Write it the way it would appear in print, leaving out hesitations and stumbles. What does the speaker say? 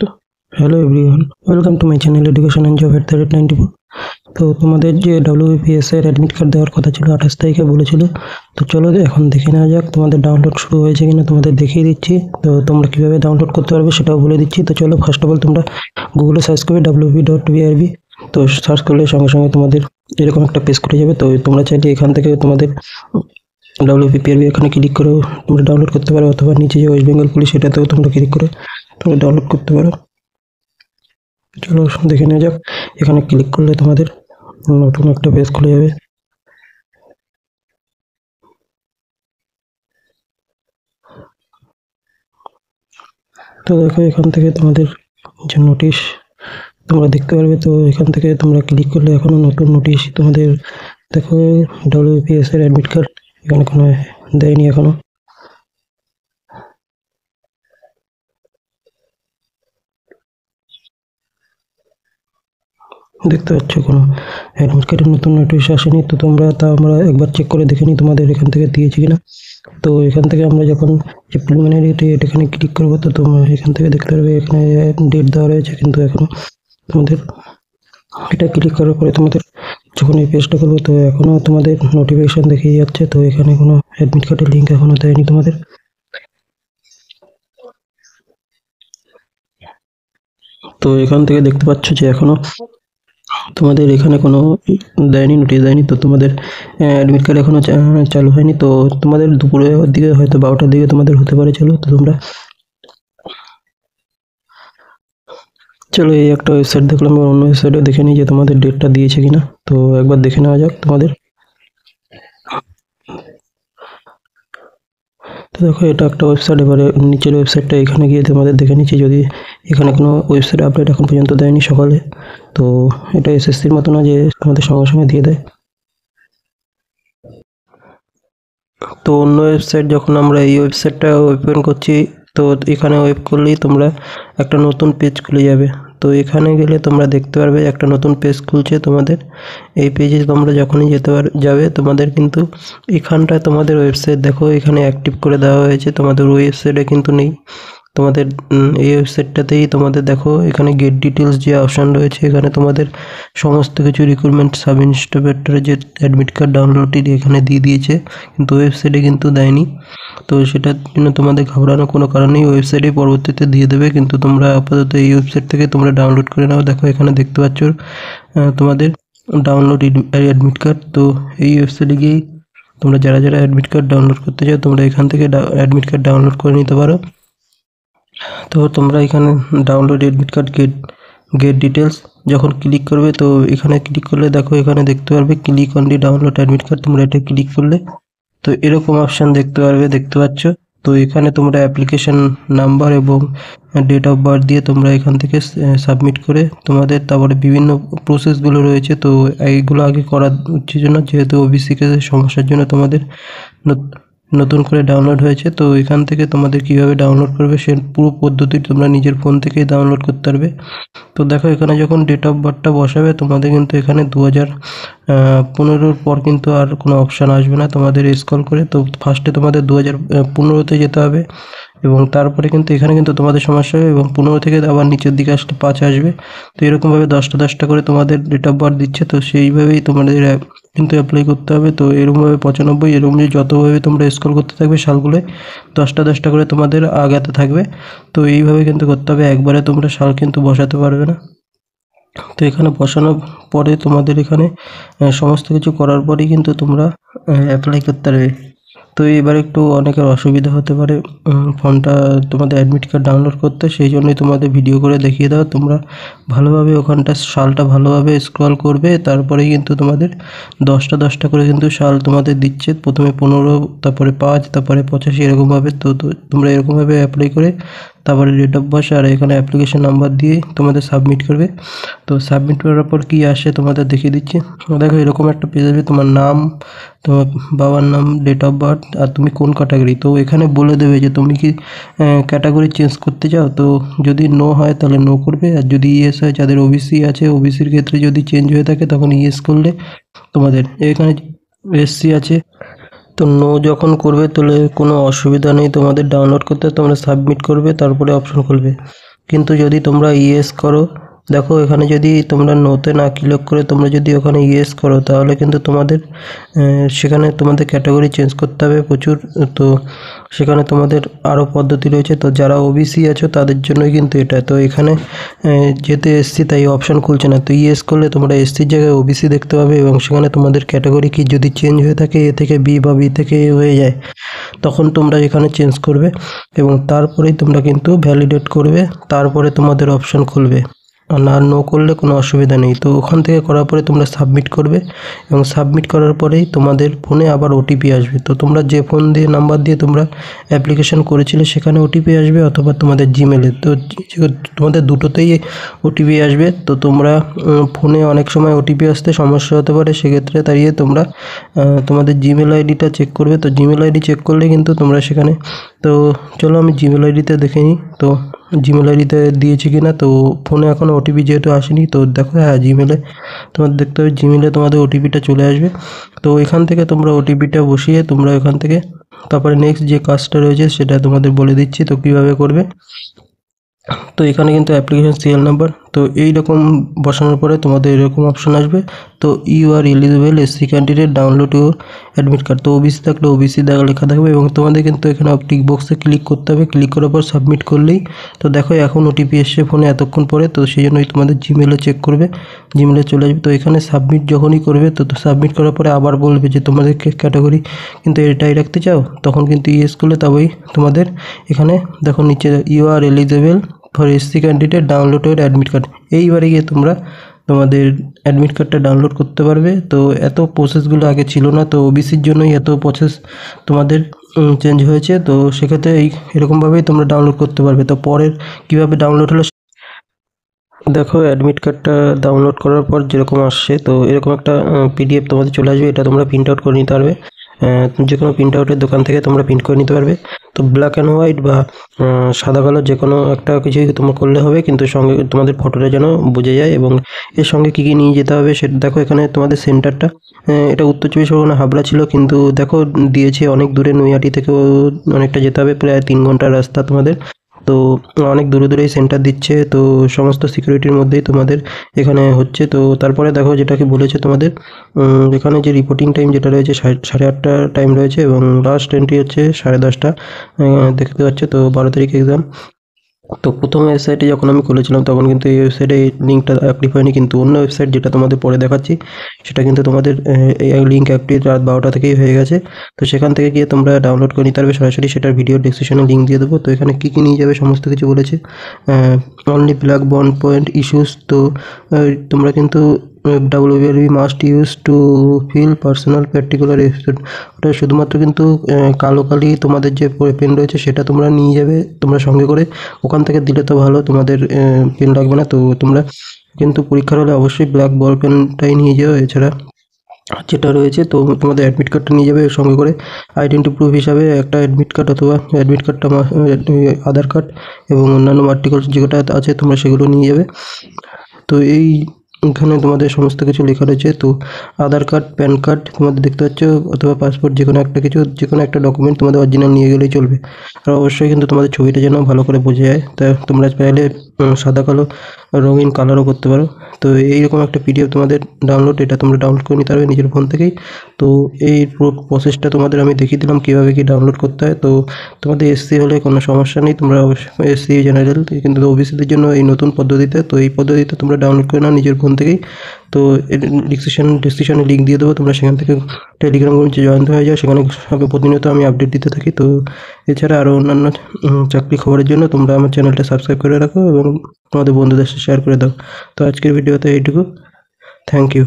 তো hello everyone, welcome to my channel education and job @94। তো তোমাদের যে WBPS এর অ্যাডমিট কার্ড দেওয়ার কথা ছিল 28 তারিখে বলেছিল। তো চলো এখন দেখে নেওয়া যাক তোমাদের ডাউনলোড শুরু হয়েছে কিনা, তোমাদের দেখিয়ে দিচ্ছি। তো তোমরা কিভাবে ডাউনলোড করতে পারবে সেটাও বলে দিচ্ছি। তো চলো ফার্স্ট অফ অল তোমরা গুগলে সার্চ করবে wp.brb। তো সার্চ করলে সঙ্গে সঙ্গে তোমাদের এরকম একটা পেজ খুলে যাবে। তো তোমরা চাইলে এখান থেকে তোমাদের WPPRB এখানে ক্লিক করে তোমরা ডাউনলোড করতে পারো, অথবা নিচে যে ওয়েস্ট বেঙ্গল পুলিশ সেটাতেও তোমরা ক্লিক করে তোমরা ডাউনলোড করতে পারো। চলো দেখে নেওয়া যাক। এখানে ক্লিক করলে তোমাদের নতুন একটা পেজ খুলে যাবে। তো দেখো এখান থেকে তোমাদের যে নোটিশ তোমরা দেখতে পারবে। তো এখান থেকে তোমরা ক্লিক করলে এখনো নতুন নোটিশ তোমাদের দেখো WPS এর অ্যাডমিট কার্ড এখানে কোনো দেয়নি এখনো। দেখতে পাচ্ছ কোনো অ্যাডমিট কার্ডের নতুন নোটিশ আসেনি। তো তোমরা আমরা একবার চেক করে দেখে নিই তোমাদের এখান থেকে দিয়েছে কিনা। তো এখান থেকে আমরা যখন যে প্রিলিমিনারি ডেট এখানে ক্লিক করবো, তো তোমরা এখান থেকে দেখতে পারবে এখানে ডেট দেওয়া রয়েছে, কিন্তু এখনো তোমাদের এটা ক্লিক করার পরে তোমাদের যখন এই পেজটা করবো, তো এখনো তোমাদের নোটিফিকেশন দেখিয়ে যাচ্ছে। তো এখানে কোনো অ্যাডমিট কার্ডের লিঙ্ক এখনো দেয়নি তোমাদের। তো এখান থেকে দেখতে পাচ্ছ যে এখনো তোমাদের এখানে কোনো দেয়নি, নোটিশ দেয়নি। তো তোমাদের অ্যাডমিট কার্ড এখনো চালু হয়নি। তো তোমাদের দুপুরের দিকে হয়তো 12টার দিকে তোমাদের হতে পারে। চলো তো তোমরা চলো এই একটা ওয়েবসাইট দেখলাম, অন্য ওয়েবসাইটে দেখে নিই যে তোমাদের ডেটটা দিয়েছে কিনা। তো একবার দেখে নেওয়া যাক তোমাদের। তো দেখো এটা একটা ওয়েবসাইট। এবারে নিচের ওয়েবসাইটটা এখানে গিয়ে তোমাদের দেখে নিচ্ছি যদি এখানে কোনো ওয়েবসাইট আপডেট এখন পর্যন্ত দেয়নি সকালে। তো এটা SSCর মতো না যে তোমাদের সঙ্গে সঙ্গে দিয়ে দেয়। তো অন্য ওয়েবসাইট যখন আমরা এই ওয়েবসাইটটা ওপেন করছি, তো এখানে ওয়েব করলেই তোমরা একটা নতুন পেজ খুলে যাবে। তো এখানে গেলে তোমরা দেখতে পারবে একটা নতুন পেজ খুলছে তোমাদের। এই পেজে তোমরা যখনই যাবে তোমাদের কিন্তু এখানটায় তোমাদের ওয়েবসাইট দেখো এখানে অ্যাক্টিভ করে দেওয়া হয়েছে, তোমাদের ওয়েবসাইটে কিন্তু নেই। তোমাদের এই ওয়েবসাইটটাতেই তোমাদের দেখো এখানে গেট ডিটেলস যে অপশান রয়েছে, এখানে তোমাদের সমস্ত কিছু রিক্রুটমেন্ট সাব ইন্সপেক্টরের যে অ্যাডমিট কার্ড ডাউনলোডটি এখানে দিয়ে দিয়েছে, কিন্তু ওয়েবসাইটে কিন্তু দেয়নি। তো সেটার জন্য তোমাদের ঘাবড়ানোর কোনো কারণ নেই, ওয়েবসাইটে পরবর্তীতে দিয়ে দেবে। কিন্তু তোমরা আপাতত এই ওয়েবসাইট থেকে তোমরা ডাউনলোড করে নাও। দেখো এখানে দেখতে পাচ্ছ তোমাদের ডাউনলোড অ্যাডমিট কার্ড। তো এই ওয়েবসাইটে গিয়েই তোমরা যারা যারা অ্যাডমিট কার্ড ডাউনলোড করতে চাও তোমরা এখান থেকে অ্যাডমিট কার্ড ডাউনলোড করে নিতে পারো। তো তোমরা এখানে download admit card gate details যখন ক্লিক করবে, তো এখানে ক্লিক করলে দেখো এখানে দেখতে পারবে click on the download admit card. তোমরা এটা ক্লিক করলে তো এরকম অপশান দেখতে পারবে, দেখতে পাচ্ছ। তো এখানে তোমরা অ্যাপ্লিকেশন নাম্বার এবং ডেট অফ বার্থ দিয়ে তোমরা এখান থেকে সাবমিট করে তোমাদের তারপরে বিভিন্ন প্রসেসগুলো রয়েছে। তো এইগুলো আগে করা উচিত না, যেহেতু ওবিসি কেসের সমস্যার জন্য তোমাদের নতুন করে ডাউনলোড হয়েছে। তো এখান থেকে তোমাদের কিভাবে ডাউনলোড করবে সে পুরো পদ্ধতি তোমরা নিজের ফোন থেকেই ডাউনলোড করতে পারবে। তো দেখো এখানে যখন ডেট অফ বার্থটা বসাবে তোমাদের কিন্তু এখানে 2015 পর কিন্তু আর কোনো অপশান আসবে না তোমাদের স্ক্রল করে। তো ফার্স্টে তোমাদের 2015-তে যেতে হবে, এবং তারপরে কিন্তু এখানে কিন্তু তোমাদের সমস্যা হবে, এবং 15 থেকে আবার নিচের দিকে আসলে 5 আসবে। তো এরকমভাবে 10টা করে তোমাদের ডেট অফ বার্থ দিচ্ছে। তো সেইভাবেই তোমাদের কিন্তু অ্যাপ্লাই করতে হবে। তো এরকমভাবে 95 এরকম যতভাবে তোমরা স্ক্রল করতে থাকবে সালগুলোয় 10টা করে তোমাদের আগাতে থাকবে। তো এইভাবে কিন্তু করতে হবে, একবারে তোমরা সাল কিন্তু বসাতে পারবে না। তো এখানে বসানোর পরে তোমাদের এখানে সমস্ত কিছু করার পরেই কিন্তু তোমরা অ্যাপ্লাই করতে পারবে। তো এবার একটু অনেকের অসুবিধা হতে পারে ফর্মটা তোমাদের অ্যাডমিট কার্ড ডাউনলোড করতে, সেই জন্যই তোমাদের ভিডিও করে দেখিয়ে দাও। তোমরা ভালোভাবে ওখানটা সালটা ভালোভাবে স্ক্রল করবে, তারপরেই কিন্তু তোমাদের 10টা করে কিন্তু সাল তোমাদের দিচ্ছে। প্রথমে 15, তারপরে 5, তারপরে 85 এরকমভাবে। তো তোমরা এরকমভাবে অ্যাপ্লাই করে তারপরে ডেট অফ বার্থ আর এখানে অ্যাপ্লিকেশন নাম্বার দিয়ে তোমাদের সাবমিট করবে। তো সাবমিট করার পর কী আসে তোমাদের দেখিয়ে দিচ্ছি। দেখো এরকম একটা পেজ আসবে, তোমার নাম, তোমার বাবার নাম, ডেট অফ বার্থ, আর তুমি কোন ক্যাটাগরি। তো এখানে বলে দেবে যে তুমি কি ক্যাটাগরি চেঞ্জ করতে চাও। তো যদি নো হয় তাহলে নো করবে, আর যদি ইয়েস হয়, যাদের ওবিসি আছে ওবিসির ক্ষেত্রে যদি চেঞ্জ হয়ে থাকে তখন ইয়েস করলে তোমাদের এখানে এসসি আছে। তো নো যখন করবে তাহলে কোনো অসুবিধা নেই তোমাদের ডাউনলোড করতে, তোমরা সাবমিট করবে তারপরে অপশন খুলবে। কিন্তু যদি তোমরা ইয়েস করো, দেখো এখানে যদি তোমরা নোতে না ক্লিক করে তোমরা যদি ওখানে ইয়েস করো তাহলে কিন্তু তোমাদের সেখানে তোমাদের ক্যাটাগরি চেঞ্জ করতে হবে প্রচুর। তো সেখানে তোমাদের আরও পদ্ধতি রয়েছে। তো যারা ওবিসি আছো তাদের জন্যই কিন্তু এটা। তো এখানে যেহেতু এসসি তাই অপশান খুলছে না। তো ইয়েস করলে তোমরা এসসির জায়গায় ওবিসি দেখতে পাবে এবং সেখানে তোমাদের ক্যাটাগরি কি যদি চেঞ্জ হয়ে থাকে এ থেকে বি বা বি থেকে এ হয়ে যায় তখন তোমরা এখানে চেঞ্জ করবে এবং তারপরেই তোমরা কিন্তু ভ্যালিডেট করবে, তারপরে তোমাদের অপশান খুলবে। না নো করলে কোনো অসুবিধা নেই। তো ওখান থেকে করার পরে তোমরা সাবমিট করবে এবং সাবমিট করার পরেই তোমাদের ফোনে আবার ওটিপি আসবে। তো তোমরা যে ফোন দিয়ে নাম্বার দিয়ে তোমরা অ্যাপ্লিকেশন করেছিলে সেখানে ওটিপি আসবে অথবা তোমাদের জিমেলে। তো তোমাদের দুটোতেই ওটিপি আসবে। তো তোমরা ফোনে অনেক সময় ওটিপি আসতে সমস্যা হতে পারে, সেক্ষেত্রে দাঁড়িয়ে তোমরা তোমাদের জিমেল আইডিটা চেক করবে। তো জিমেল আইডি চেক করলে কিন্তু তোমরা সেখানে, তো চলো আমি জিমেল আইডিতে দেখে নিই তো জিমেল আইডিতে দিয়েছি কি না। তো ফোনে এখন ওটিপি যেহেতু আসেনি তো দেখো, হ্যাঁ জিমেলে তোমাদের দেখতে হবে, জিমেলে তোমাদের ওটিপিটা চলে আসবে। তো এখান থেকে তোমরা ওটিপিটা বসিয়ে তোমরা এখান থেকে তারপরে নেক্সট যে কাজটা রয়েছে সেটা তোমাদের বলে দিচ্ছি তো কীভাবে করবে। তো এখানে কিন্তু অ্যাপ্লিকেশন সিরিয়াল নাম্বার, তো এইরকম বসানোর পরে তোমাদের এরকম অপশন আসবে। তো you are eligible SC candidate download your admit card. তো ওবিসি থাকলে ওবিসি লেখা থাকবে এবং তোমাদের কিন্তু এখানে টিক বক্সে ক্লিক করতে হবে। ক্লিক করার পর সাবমিট করলেই তো দেখো এখন ওটিপি এসছে ফোনে এতক্ষণ পরে। তো সেই জন্যই তোমাদের জিমেলে চেক করবে, জিমেলে চলে আসবে। তো এখানে সাবমিট যখনই করবে তো সাবমিট করার পরে আবার বলবে যে তোমাদের ক্যাটাগরি কিন্তু এটাই রাখতে চাও, তখন কিন্তু ইয়েস করলে তবেই তোমাদের এখানে দেখো নিচে you are eligible for SC candidate download your admit card, এইবারে গিয়ে তোমরা তোমাদের অ্যাডমিট কার্ডটা ডাউনলোড করতে পারবে। তো এত প্রসেসগুলো আগে ছিল না, তো ওবিসির জন্যই এত প্রসেস তোমাদের চেঞ্জ হয়েছে। তো সেক্ষেত্রে এরকমভাবেই তোমরা ডাউনলোড করতে পারবে। তো পরের কীভাবে ডাউনলোড হলো দেখো, অ্যাডমিট কার্ডটা ডাউনলোড করার পর যেরকম আসছে তো এরকম একটা পিডিএফ তোমাদের চলে আসবে। এটা তোমরা প্রিন্ট আউট করে নিতে পারবে, যে কোনো প্রিন্ট আউটের দোকান থেকে তোমরা প্রিন্ট করে নিতে পারবে। তো ব্ল্যাক অ্যান্ড হোয়াইট বা সাদা কালার যে কোনো একটা কিছুই তোমার করলে হবে, কিন্তু সঙ্গে তোমাদের ফটোটা যেন বোঝা যায় এবং এর সঙ্গে কী কী নিয়ে যেতে হবে সেটা দেখো। এখানে তোমাদের সেন্টারটা এটা উত্তর চব্বিশ পরগনা হাবড়া ছিল, কিন্তু দেখো দিয়েছে অনেক দূরে, নৈহাটি থেকেও অনেকটা যেতে হবে, প্রায় 3 ঘন্টার রাস্তা তোমাদের। তো অনেক দূরে দূরেই সেন্টার দিচ্ছে, তো সমস্ত সিকিউরিটির মধ্যেই তোমাদের এখানে হচ্ছে। তো তারপরে দেখো যেটাকে বলেছে তোমাদের এখানে যে রিপোর্টিং টাইম যেটা রয়েছে 8:30 টাইম রয়েছে এবং লাস্ট এন্ট্রি হচ্ছে 10:30। দেখতে পাচ্ছ। তো 12 তারিখ এক্সাম। তো প্রথম ওয়েবসাইটে যখন আমি খুলেছিলাম তখন কিন্তু এই ওয়েবসাইটে এই লিঙ্কটা অ্যাক্টিভ হয়নি, কিন্তু অন্য ওয়েবসাইট যেটা তোমাদের পরে দেখাচ্ছি সেটা কিন্তু তোমাদের এই লিঙ্ক অ্যাক্টিভ রাত 12টা থেকেই হয়ে গেছে। তো সেখান থেকে গিয়ে তোমরা ডাউনলোড করে নিতে পারবে সরাসরি, সেটার ভিডিও ডেসক্রিপশনে লিঙ্ক দিয়ে দেবো। তো এখানে কী কী নিয়ে যাবে সমস্ত কিছু বলেছে। Only black bond point issues. তো তোমরা কিন্তু WLB must use to fill personal particular episode, ওটা শুধুমাত্র কিন্তু কালো কালি তোমাদের যে পেন রয়েছে সেটা তোমরা নিয়ে যাবে তোমরা সঙ্গে করে, ওখান থেকে দিলে তো ভালো, তোমাদের পেন লাগবে না। তো তোমরা কিন্তু পরীক্ষার হলে অবশ্যই ব্ল্যাক বল পেনটাই নিয়ে যাও। এছাড়া যেটা রয়েছে তো তোমাদের অ্যাডমিট কার্ডটা নিয়ে যাবে সঙ্গে করে, আইডেন্টি প্রুফ হিসাবে একটা অ্যাডমিট কার্ড অথবা অ্যাডমিট কার্ডটা আধার কার্ড এবং অন্যান্য আর্টিকেলস যেটা আছে তোমরা সেগুলো নিয়ে যাবে। তো এখানে তোমাদের সমস্ত কিছু লেখা রয়েছে। তো আধার কার্ড, প্যান কার্ড তোমাদের দেখতে পাচ্ছ অথবা পাসপোর্ট, যে কোনো একটা কিছু, যে কোনো একটা ডকুমেন্ট তোমাদের অরিজিনাল নিয়ে গেলেই চলবে। আর অবশ্যই কিন্তু তোমাদের ছবিটা যেন ভালো করে বোঝা যায়, তা তোমরা চাইলে সাদা কালো রঙিন কালারও করতে পারো। তো এইরকম একটা পিডিএফ তোমাদের ডাউনলোড, এটা তোমরা ডাউনলোড করে নিতে পারবে নিজের ফোন থেকেই। তো এই পুরো প্রসেসটা তোমাদের আমি দেখিয়ে দিলাম কীভাবে কী ডাউনলোড করতে হয়। তো তোমাদের এসসি হলে কোনো সমস্যা নেই, তোমরা এসসি জেনারেল, কিন্তু ওবিসিদের জন্য এই নতুন পদ্ধতিতে, তো এই পদ্ধতিতে তোমরা ডাউনলোড করে নাও নিজের ফোন থেকেই। তো ডিসক্রিপশনে লিঙ্ক দিয়ে দেবো, তোমরা সেখান থেকে টেলিগ্রাম গ্রুপে জয়েন হয়ে যাও, সেখানে প্রতিনিয়ত আমি আপডেট দিতে থাকি। তো এছাড়া আরও অন্যান্য চাকরি খবরের জন্য তোমরা আমার চ্যানেলটা সাবস্ক্রাইব করে রাখো এবং তোমাদের বন্ধুদের সাথে শেয়ার করে দাও। তো আজকের ভিডিওতে এইটুকু, থ্যাংক ইউ।